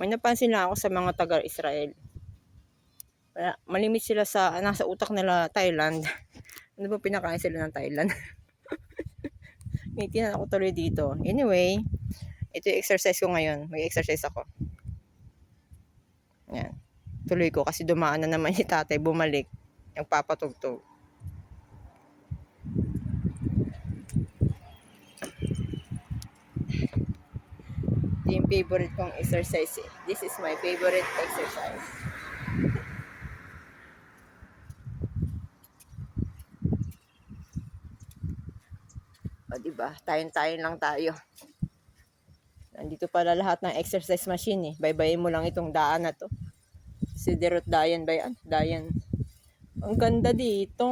May napansin lang ako sa mga taga-Israel. Malimit sila sa, nasa utak nila Thailand. Ano ba pinakain sila ng Thailand? May tinan ako tuloy dito. Anyway, ito yung exercise ko ngayon. Mag-exercise ako. Yan. Tuloy ko kasi dumaan na naman si tatay, bumalik. Yung papatugtog. Ito yung favorite kong exercise eh. This is my favorite exercise. O diba? Tayon-tayon lang tayo. Nandito pala lahat ng exercise machine eh. Baybayin mo lang itong daan na to. Si Derot Dayan ba yan? Dayan. Ang ganda dito.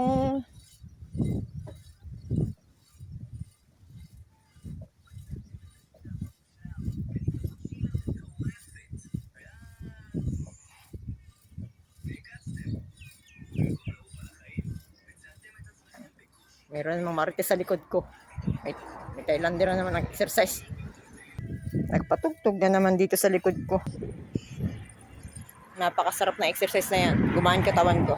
Meron namang marites sa likod ko. May Thailander na naman nag-exercise. Nagpatugtog na naman dito sa likod ko. Napakasarap na exercise na yan. Gumaan katawan ko.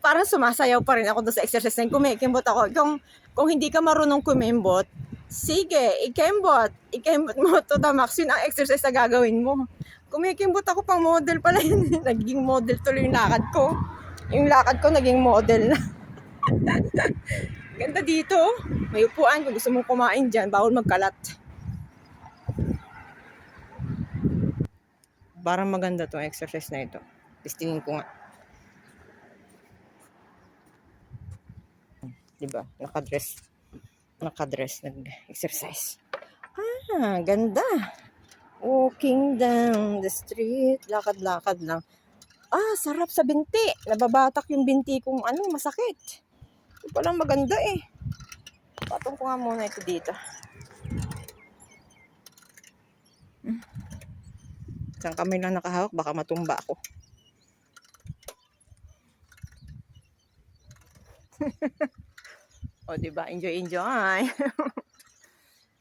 Parang sumasayaw pa rin ako doon sa exercise na yan. Kumikimbot ako. Kung hindi ka marunong kumimbot, sige, ikimbot. Ikimbot mo to the max. Yun ang exercise na gagawin mo. Kumikimbot ako pang model pala yun. Naging model tuloy yung lakad ko. Yung lakad ko naging model na. Ganda dito. May upuan. Kung gusto mong kumain dyan, bawal magkalat. Parang maganda tong exercise na ito. Testingin ko nga. Diba? Nakadress. Nag-exercise. Ganda. Walking down the street. Lakad-lakad lang. Sarap sa binti. Nababatak yung binti kong masakit. Ito palang maganda eh. Patong ko nga muna ito dito. Isang kamay lang nakahawak, baka matumba ako. O diba, enjoy.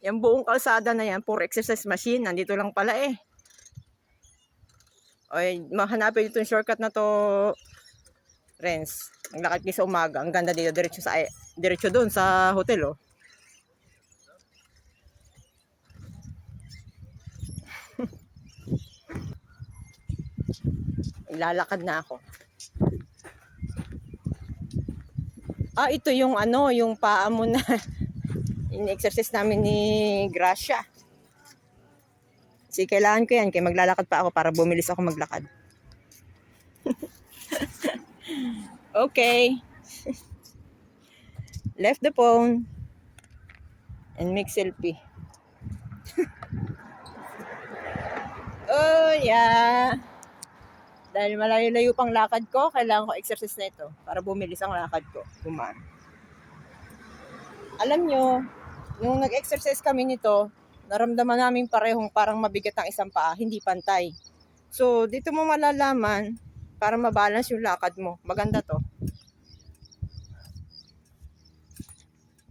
Yung buong kalsada na yan, puro exercise machine. Nandito lang pala eh. O, mahanapin dito yung shortcut na to, Renz. Ang lakad kayo sa umaga. Ang ganda dito. Diretso doon sa hotel, oh. Lalakad na ako. Ito yung yung paa mo na in-exercise namin ni Gracia. Kasi kailangan ko yan. Kaya maglalakad pa ako para bumilis ako maglakad. Okay. Left the phone and make selfie. Oh yeah. Dahil malayo-layo pang lakad ko, kailangan ko exercise na ito para bumilis ang lakad ko. Gumaan. Alam nyo, nung nag-exercise kami nito, naramdaman namin parehong parang mabigat ang isang paa, hindi pantay. So, dito mo malalaman para mabalance yung lakad mo. Maganda to.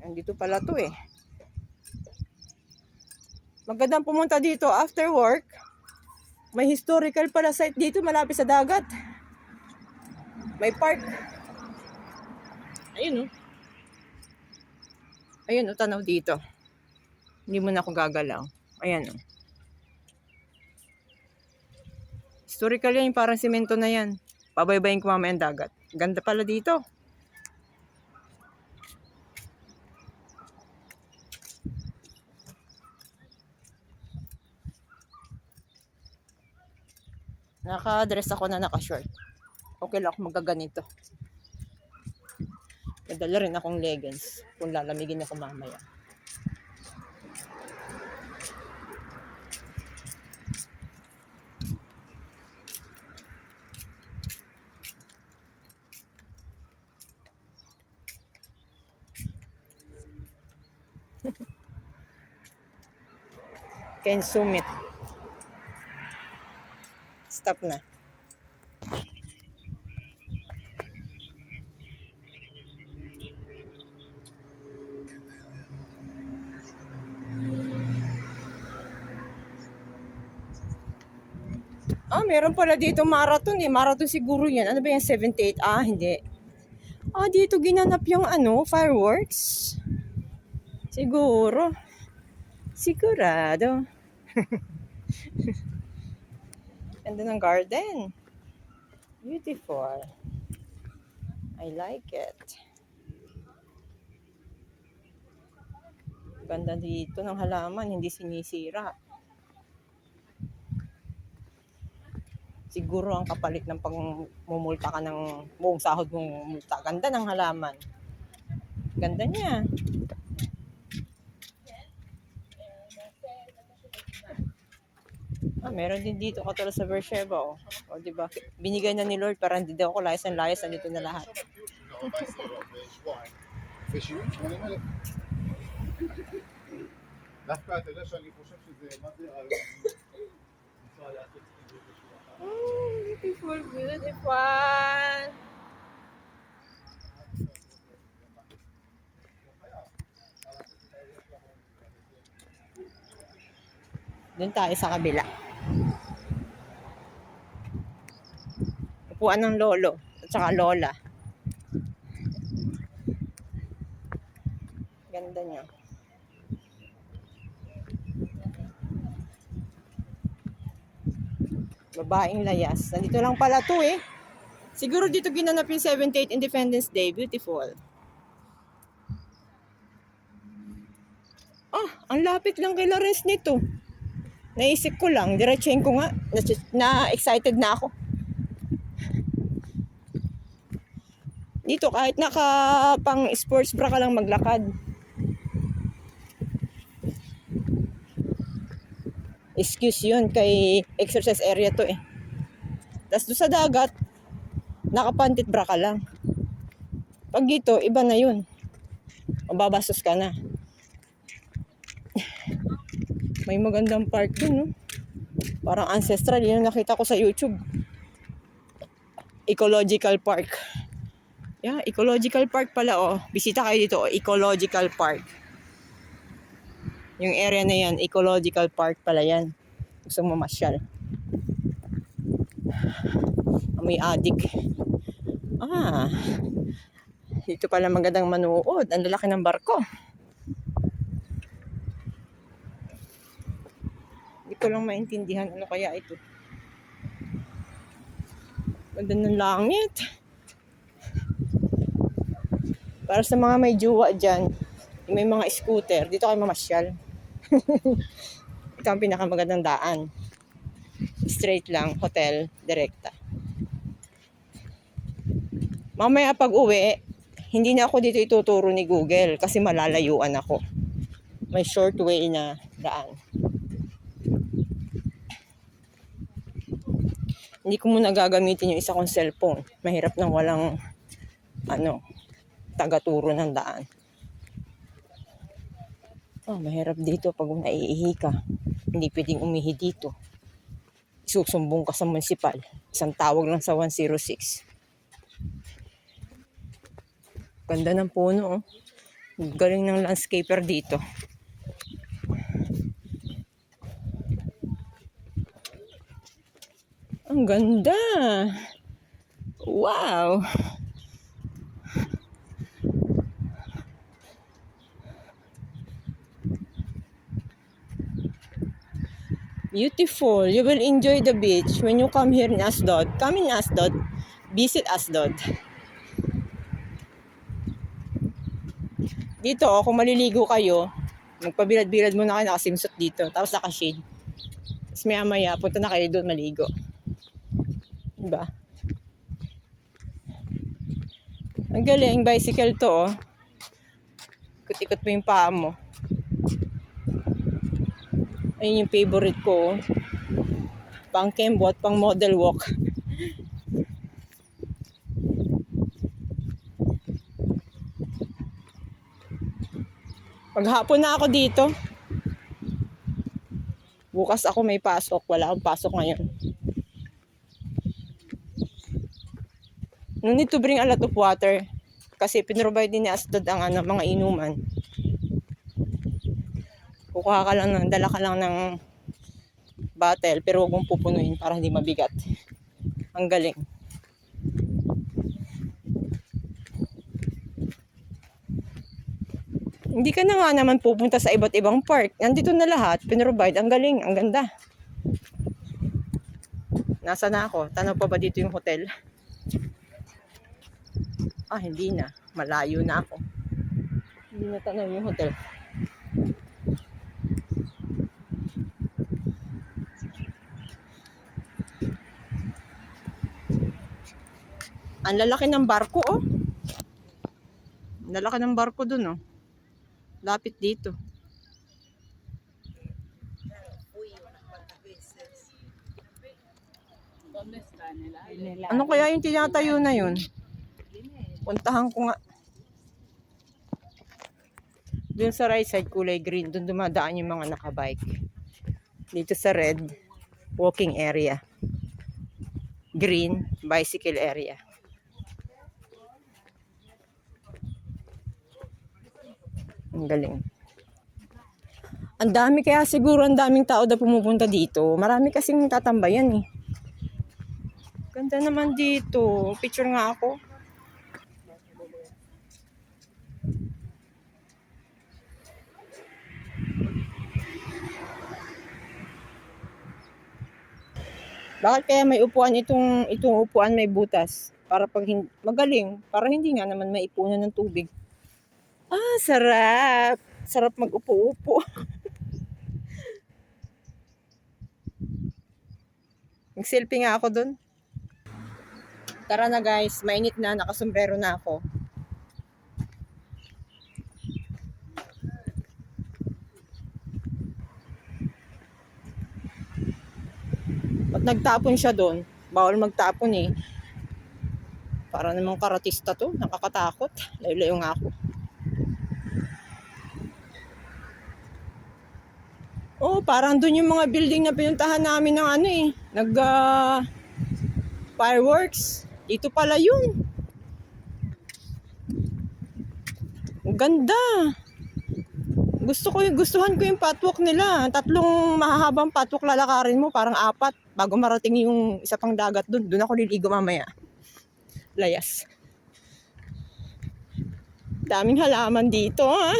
Nandito pala to eh. Magandang pumunta dito after work. May historical pala site dito malapit sa dagat. May park. Ayun oh. Ayun oh, tanaw dito. Hindi mo na ako gagalaw. Ayan oh. Historical yan, parang simento na yan. Pabaybayin ko mamaya ang dagat. Ganda pala dito. Naka-dress ako na naka-short. Okay lang ako magaganito. Nadala rin akong leggings kung lalamigin ako mamaya. Can Summit. Stop na. Meron pala dito marathon eh. Marathon siguro yan. Ano ba yan? 78? Hindi. Dito ginanap yung fireworks. Siguro. Sigurado. Ganda ng garden. Beautiful. I like it. Ganda dito ng halaman. Hindi sinisira. Siguro ang kapalit ng pagmumulta ka ng buong sahod mong multa. Ganda ng halaman. Ganda niya. Meron din dito katulad sa Beersheba. O diba? Binigay na ni Lord para hindi daw ako layas nandito na lahat. Beautiful, beautiful. Doon tayo sa kabila. Upuan ng lolo at saka lola. Ganda niya. Babaeng layas. Nandito lang pala to eh. Siguro dito ginanap yung 78th Independence Day. Beautiful. Ang lapit lang kay Lawrence nito. Naisip ko lang, diretsuhin ko nga. Na-excited na ako. Dito kahit pang sports bra ka lang maglakad. Excuse yun, kay exercise area to eh. Tapos doon sa dagat, nakapantit bra ka lang. Pag dito, iba na yun. Mababastos ka na. May magandang park dun, no? Parang ancestral, yun yung nakita ko sa YouTube. Ecological Park. Yeah, Ecological Park pala, oh. Bisita kayo dito, oh. Ecological Park. Yung area na yan, Ecological Park pala yan. Gusto mo masyal. May adik. Dito pala magandang manood. Ang lalaki ng barko. Hindi ko lang maintindihan ano kaya ito. Ganda ng langit. Para sa mga may jowa dyan, may mga scooter, dito kayo mamasyal. Ito ang pinakamagandang daan. Straight lang, hotel, direkta. Mamaya pag uwi, hindi na ako dito ituturo ni Google kasi malalayuan ako. May short way na daan. Hindi ko muna gagamitin yung isa kong cellphone. Mahirap nang walang taga-turo ng daan. Mahirap dito pag naiihi ka. Hindi pwedeng umihi dito. Isusumbong ka sa municipal. Isang tawag lang sa 106. Ganda ng puno, oh. Galing ng landscaper dito. Ang ganda. Wow. Beautiful. You will enjoy the beach when you come here in Asdod. Come in Asdod. Visit Asdod. Dito, kung maliligo kayo, magpabilad-bilad muna kayo, nakasimsot dito. Tapos nakashade. Tapos maya-maya, punta na kayo doon maligo. Diba? Ang galing, bicycle to, oh. Ikot-ikot mo yung paa mo. Ayun yung favorite ko. Pang kembot, pang model walk. Maghapon na ako dito. Bukas ako may pasok. Wala akong pasok ngayon. No need to bring a lot of water. Kasi pinrovide din ni Asdod ang mga inuman. Kukuha ka lang dala ka lang ng bottle, pero huwag mong pupunuin para hindi mabigat. Ang galing. Hindi ka na nga naman pupunta sa iba't ibang park. Nandito na lahat, pinrovide. Ang galing, ang ganda. Nasa na ako? Tanaw pa ba dito yung hotel? Hindi na. Malayo na ako. Hindi na tanaw yung hotel. Ang lalaki ng barko, oh. Ang lalaki ng barko dun, oh. Lapit dito. Ano kaya yung tinatayo na yun? Puntahan ko nga. Doon sa right side, kulay green. Doon dumadaan yung mga nakabike. Dito sa red, walking area. Green, bicycle area. Ang galing. Ang dami, kaya siguro ang daming tao na pumupunta dito. Marami kasing tatambayan eh. Ganda naman dito. Picture nga ako. Bakit kaya may upuan itong upuan may butas? Para pag magaling, para hindi nga naman maipunan ng tubig. Sarap. Sarap mag-upo-upo. Nag-selfie nga ako dun. Tara na guys, mainit na, nakasombrero na ako. At nagtapon siya doon. Bawal magtapon eh. Para namang karatista to, nakakatakot. Layo-layo nga ako. Parang doon yung mga building na pinuntahan namin ng fireworks. Dito pala yun. Ang ganda. Gustuhan ko yung patwalk nila. 3 mahahabang patwalk lalakarin mo, parang 4 bago marating yung isa pang dagat doon. Doon ako liligo mamaya. Layas. Daming halaman dito, ha.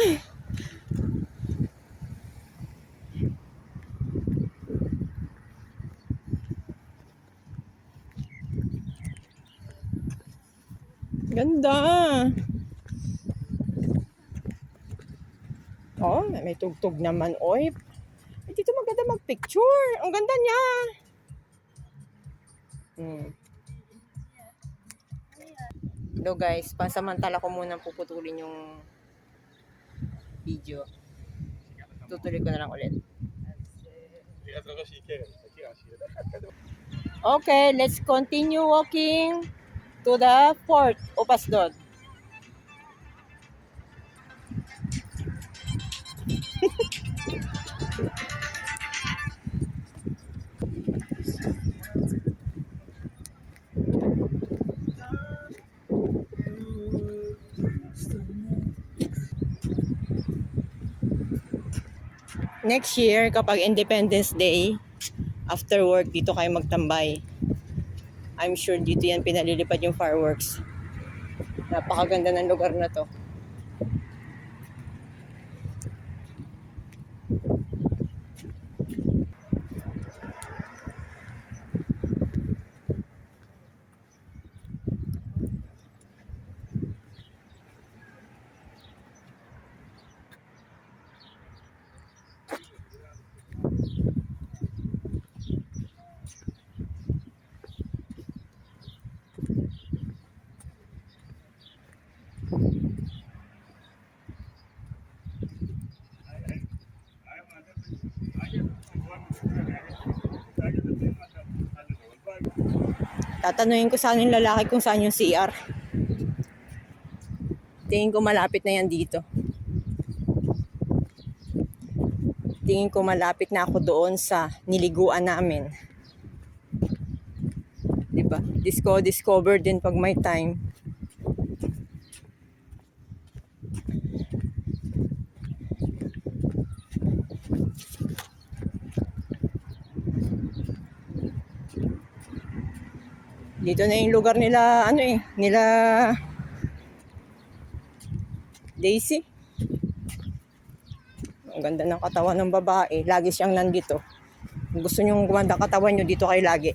Ganda. May tugtog naman, oy. Dito maganda magpicture. Ang ganda niya. Hello guys, pansamantala ko munang puputulin yung video. Tutuloy ko na lang ulit. Okay, let's continue walking to the Fort Upasdod. Next year, kapag Independence Day, after work, dito kayo magtambay. I'm sure dito yan pinalilipad yung fireworks. Napakaganda ng lugar na to. Tatanungin ko saan yung lalaki kung saan yung CR. Tingin ko malapit na yan dito. Tingin ko malapit na ako doon sa niliguan namin. Diba? Discover din pag may time. Dito na yung lugar nila, nila Daisy. Ang ganda ng katawan ng babae. Lagi siyang nandito. Kung gusto nyo gumanda katawan nyo, dito kayo lagi.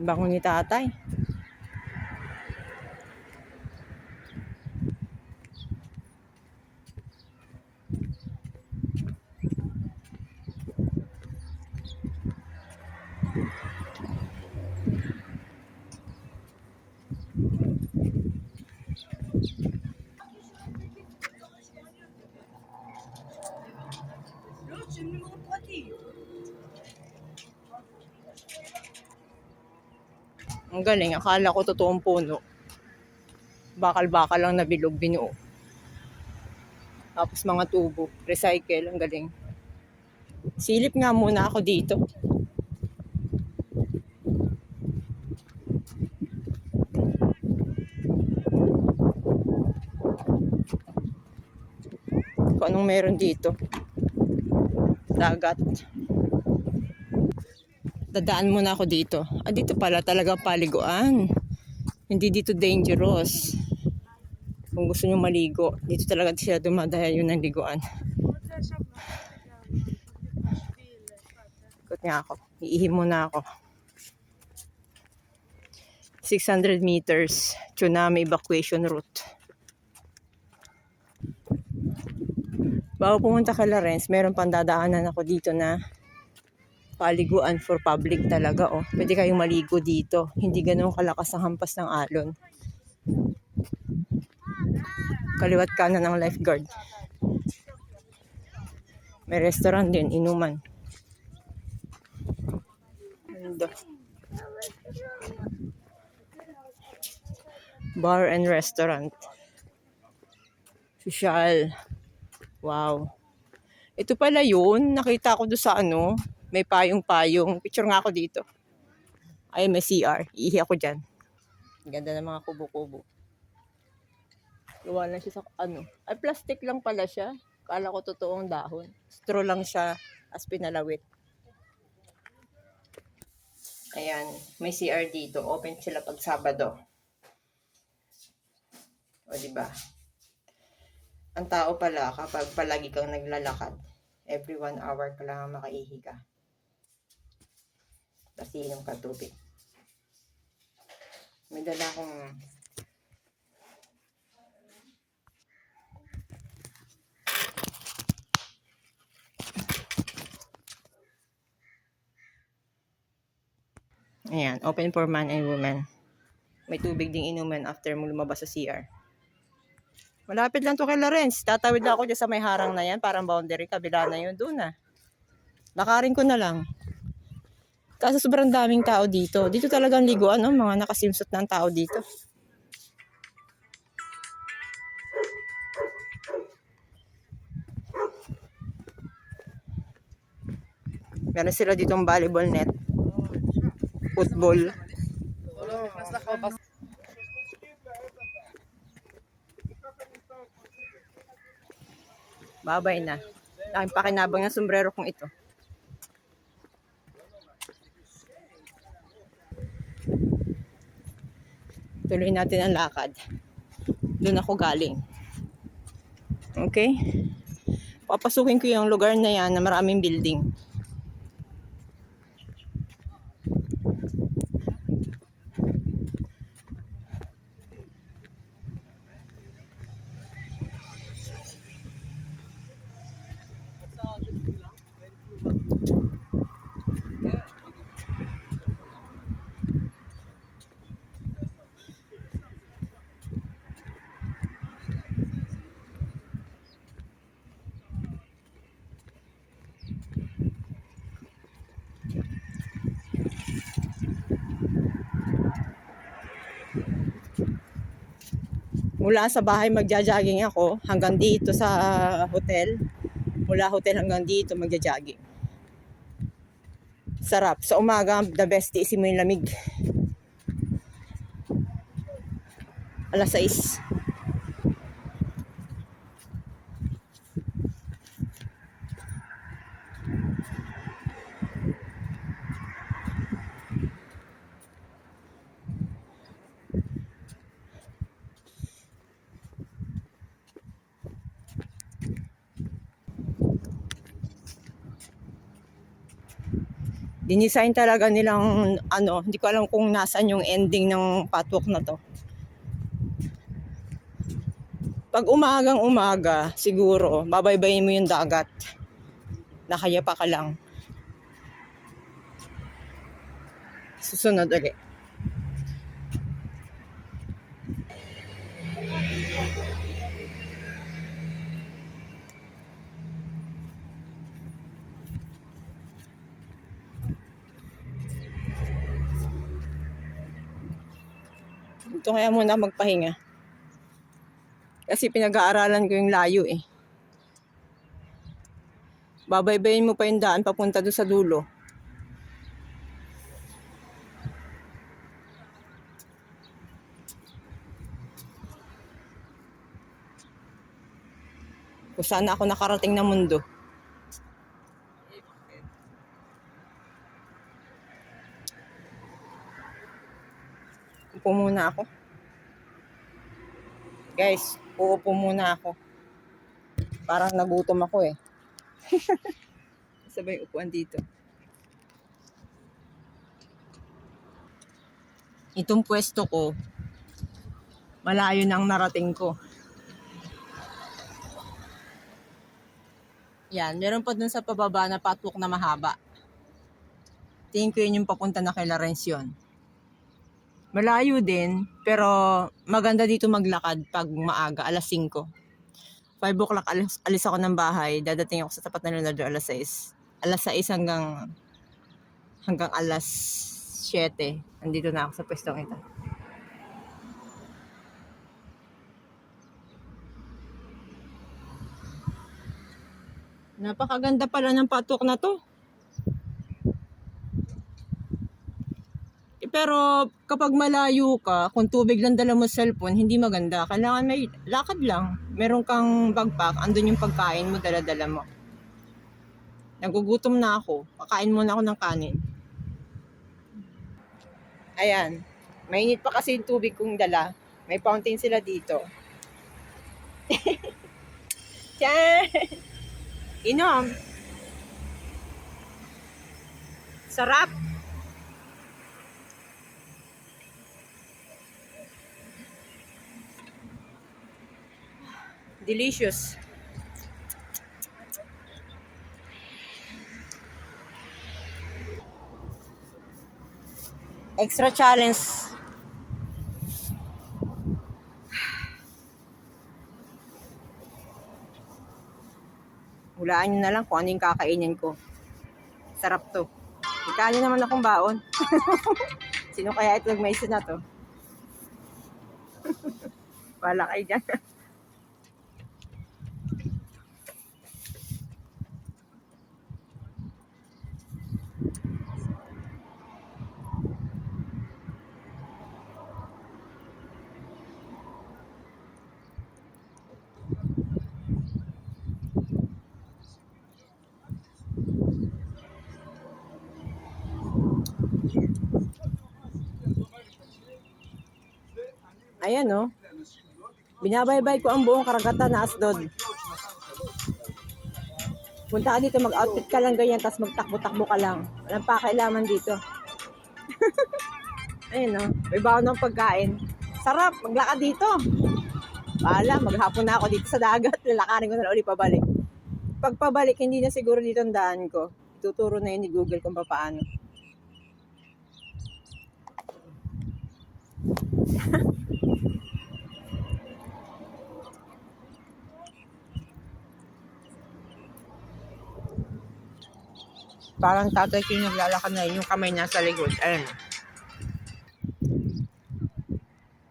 Bango ni tatay. Ang galing, akala ko totoong puno. Bakal-bakal lang na bilog, binuo. Tapos mga tubo, recycle, ang galing. Silip nga muna ako dito. Kung anong meron dito. Dagat. Dadaan muna ako dito. Dito pala talaga paliguan. Hindi dito dangerous. Kung gusto nyo maligo, dito talaga sila dumadaya yun ng liguan. Ikot nga ako. Iihim muna ako. 600 meters. Tsunami evacuation route. Bago pumunta ka Lawrence, meron pang dadaanan ako dito na paliguan for public talaga. Pwede kayong maligo dito. Hindi ganun kalakas ang hampas ng alon. Kaliwat kanan ng lifeguard. May restaurant din, inuman. Bar and restaurant. Social. Wow. Ito pala yun. Nakita ko doon sa may payong-payong. Picture nga ako dito. Ay, may CR. Iihi ako dyan. Ganda ng mga kubo-kubo. Gawa lang siya sa Ay, plastic lang pala siya. Kala ko totoong dahon. Straw lang siya as pinalawit. Ayan. May CR dito. Open sila pag Sabado. Diba? Ang tao pala kapag palagi kang naglalakad, every 1 hour ka lang makaihi ka. Tapos inom ka tubig. May dala akong ayan, open for man and woman. May tubig ding inuman after mo lumabas sa CR. Malapit lang to kay Lawrence. Tatawid ako dyan sa may harang na yan. Parang boundary. Kabila na yun. Doon na. Lakarin ko na lang. Kasi sobrang daming tao dito. Dito talagang liguan. Mga nakasimsot na ang tao dito. Meron sila ditong volleyball net. Football. Babay na. Laking pakinabang ng sombrero kong ito. Tuloy natin ang lakad. Doon ako galing. Okay? Papasukin ko yung lugar na yan na maraming building. Mula sa bahay magja-jogging ako hanggang dito sa hotel. Mula hotel hanggang dito magja-jogging. Sarap. Sa umaga, the best tiisin mo yung lamig. Alas 6. Dinisign talaga nilang hindi ko alam kung nasaan yung ending ng patwalk na to. Pag umagang umaga, siguro, babaybayin mo yung dagat. Nakayapa ka lang. Susunod ulit. Ito kaya muna magpahinga. Kasi pinag-aaralan ko yung layo eh. Babaybayin mo pa yung daan papunta doon sa dulo. Kung saan ako nakarating na mundo. Upo muna ako. Guys, uupo muna ako. Parang nagutom ako eh. Sabay upuan dito. Itong pwesto ko, malayo nang narating ko. Yan, meron pa dun sa pababa na patwalk na mahaba. Tingin ko yun yung papunta na kay Larencion. Malayo din, pero maganda dito maglakad pag maaga, alas 5. 5 o'clock alis ako ng bahay, dadating ako sa tapat na Leonardo alas 6. Alas 6 hanggang alas 7. Nandito na ako sa pwestong ito. Napakaganda pala ng patwalk na to. Pero kapag malayo ka, kung tubig lang dala mo sa cellphone, hindi maganda. Kailangan may lakad lang. Meron kang backpack, andun yung pagkain mo, dala-dala mo. Nagugutom na ako. Kakain muna ako ng kanin. Ayan. Mainit pa kasi yung tubig kong dala. May fountain sila dito. Tiyan! Inom. Sarap. Delicious. Extra challenge. Hulaan nyo na lang kung ano yung kakainin ko. Sarap to. Ikali naman akong baon. Sino kaya ito nagmaisa na to? Wala kayo dyan. Ayan oh. Binabaybay ko ang buong karagatan na Asdod. Punta ka dito, mag-outfit ka lang ganyan, tapos magtakbo-takbo ka lang. Walang pakailaman dito. Ayun oh, may baon ng pagkain. Sarap, maglakad dito. Bahala, maghapon na ako dito sa dagat. Lalakarin ko na ulit pabalik. Pag pabalik, hindi na siguro dito ang daan ko. Tuturo na yun ni Google kung paano. Parang tatay ko yung naglalakad na yun, yung kamay nasa likod. Ayun.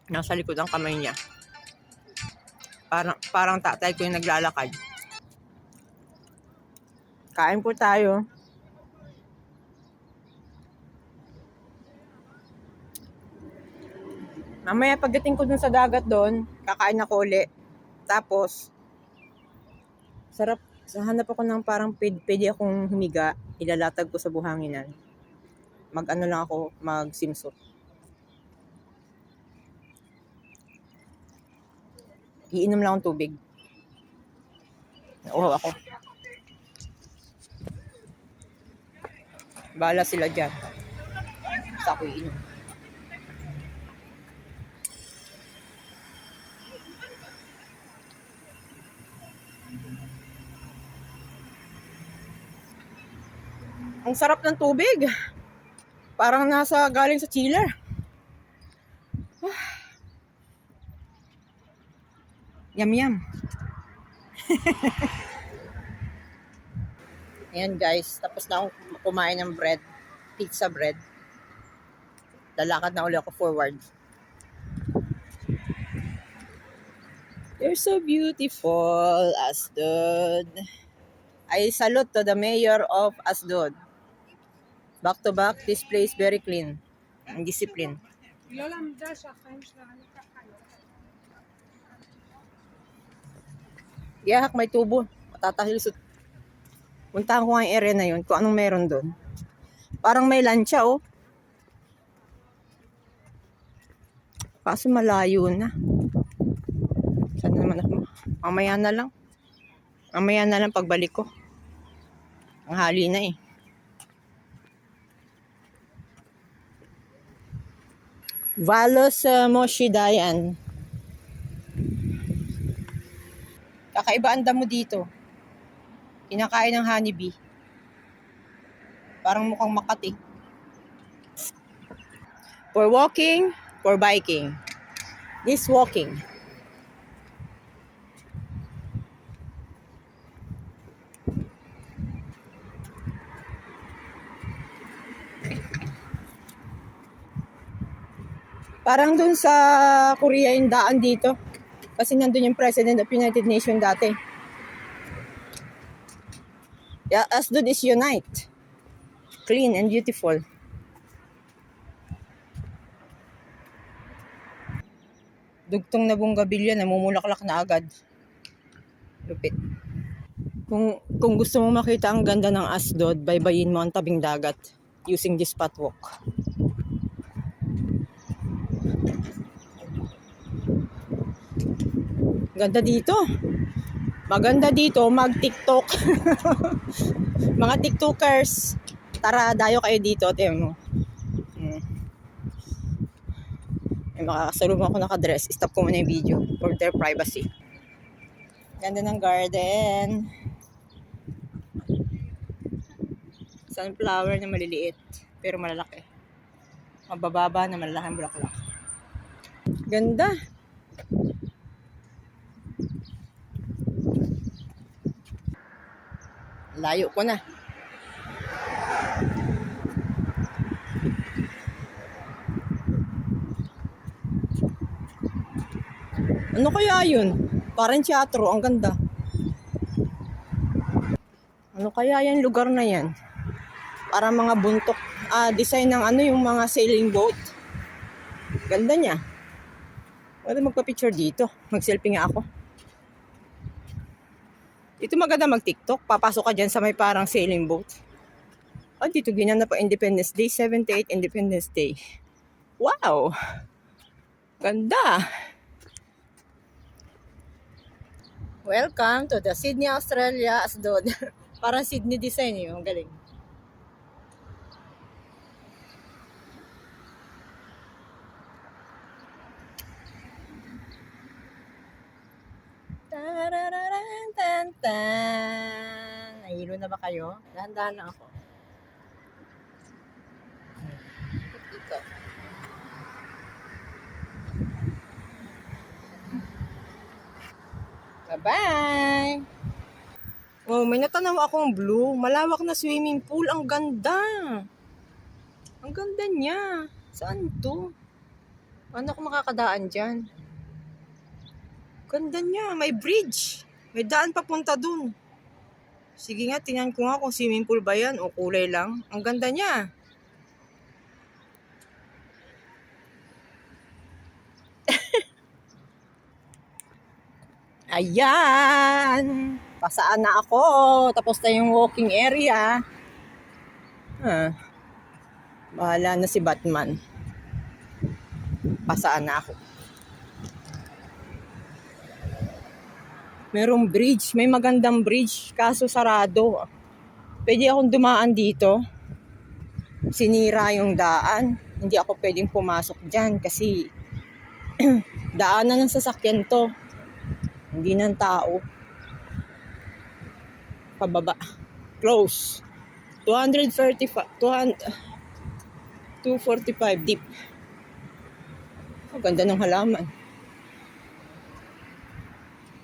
Nasa likod ang kamay niya. Parang tatay ko yung naglalakad. Kain po tayo. Mamaya pagdating ko dun sa dagat doon, kakain ako uli. Tapos, sarap. Hanap ako ng parang pwede akong humiga. Ilalatag ko sa buhanginan. Mag-ano lang ako, mag-swimsuit. Iinom lang akong tubig. Nauhaw ako. Bahala sila dyan. Basta ako iinom. Ang sarap ng tubig. Parang nasa galing sa chiller. Yum yum. Ayan guys, tapos na akong kumain ng bread. Pizza bread. Lalakad na ulit ako forward. You're so beautiful, Asdod. I salute to the mayor of Asdod. Back to back, this place very clean and disciplined. Yahak, may tubo. Matatahilisot. Puntahan ko nga yung area na yun, kung anong meron doon. Parang may lancha, oh. Kaso malayo na. Saan naman ako? Mamaya na lang. Mamaya na lang pagbalik ko. Ang hali na eh. Valos Moshi Dayan. Kakaiba ang damo dito. Kinakain ng honeybee. Parang mukhang Makati. For walking, for biking. This walking. Parang dun sa Korea yung daan dito. Kasi nandun yung President of United Nations dati. Yeah, Asdod is unite. Clean and beautiful. Dugtong na bunggabilya, namumulaklak na agad. Lupit. Kung gusto mo makita ang ganda ng Asdod, baybayin mo ang tabing dagat using this pathwalk. Ganda dito. Maganda dito mag-TikTok. Mga TikTokers, tara dayo kayo dito, tingnan mo. May makakasalubong ako nakadress. Stop ko muna yung video for their privacy. Ganda ng garden. Sunflower na maliliit pero malalaki. Mabababa na malalaking bulaklak. Ganda. Layo ko na. Ano kaya yun? Parang teatro, ang ganda. Ano kaya yan lugar na yan? Parang mga buntok. Design ng yung mga sailing boat. Ganda niya. Pwede magpa-picture dito. Mag-selfie nga ako. Ito maganda mag-TikTok. Papasok ka dyan sa may parang sailing boat. Dito ginanap pa Independence Day. 78 Independence Day. Wow! Ganda! Welcome to the Sydney, Australia, Asdod. Parang Sydney design yun. Ang galing. Tarararantantang. Nahilo na ba kayo? Dahan-dahan lang ako. Ito. Bye-bye! Oh, may natanaw akong blue. Malawak na swimming pool. Ang ganda. Ang ganda niya. Saan to? Paano ako makakadaan dyan? Ganda niya. May bridge. May daan papunta dun. Sige nga, tingnan ko nga kung swimming pool ba yan o kulay lang. Ang ganda niya. Ayan! Pasaan na ako. Tapos na yung walking area. Bahala na si Batman. Pasaan na ako. Merong bridge. May magandang bridge. Kaso sarado. Pwede akong dumaan dito. Sinira yung daan. Hindi ako pwedeng pumasok dyan kasi daanan ng sasakyan to. Hindi ng tao. Pababa. Close. 245 deep. Ang ganda ng halaman.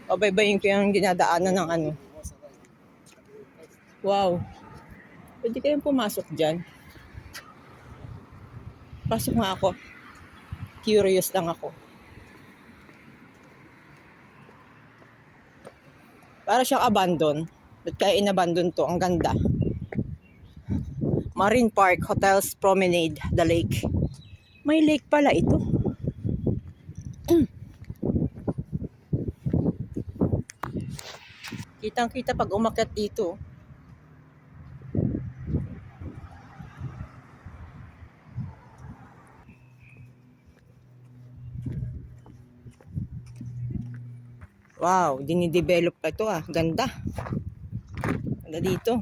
Pabaybayin ko yung dinadaanan ng ano. Wow. Pwede kayong pumasok dyan. Pasok nga ako. Curious lang ako. Para siyang abandon. Ba't kaya inabandon to? Ang ganda. Marine Park, Hotels, Promenade, the lake. May lake pala ito. Kitang-kita pag umakyat dito. Wow, dinidevelop pa ito Ganda. Ganda dito.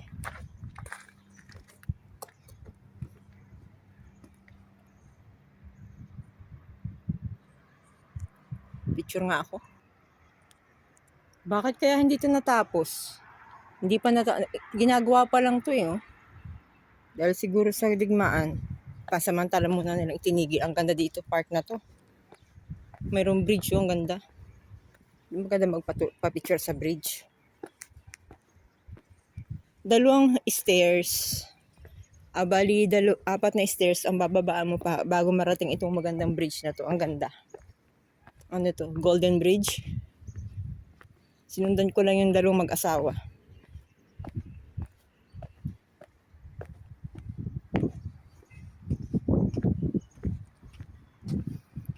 Picture nga ako. Bakit kaya hindi ito natapos? Hindi pa ginagawa pa lang ito Dahil siguro sa digmaan. Pasamantala muna nilang itinigil. Ang ganda dito, park na to. Mayroong bridge ang ganda. Maganda magpa-picture sa bridge. Dalawang stairs. Bali, 4 na stairs ang bababaan mo pa bago marating itong magandang bridge na to. Ang ganda. Ano to? Golden Bridge. Sinundan ko lang yung dalawang mag-asawa.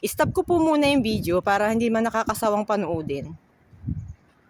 Stop ko po muna yung video para hindi man nakakasawang panoodin.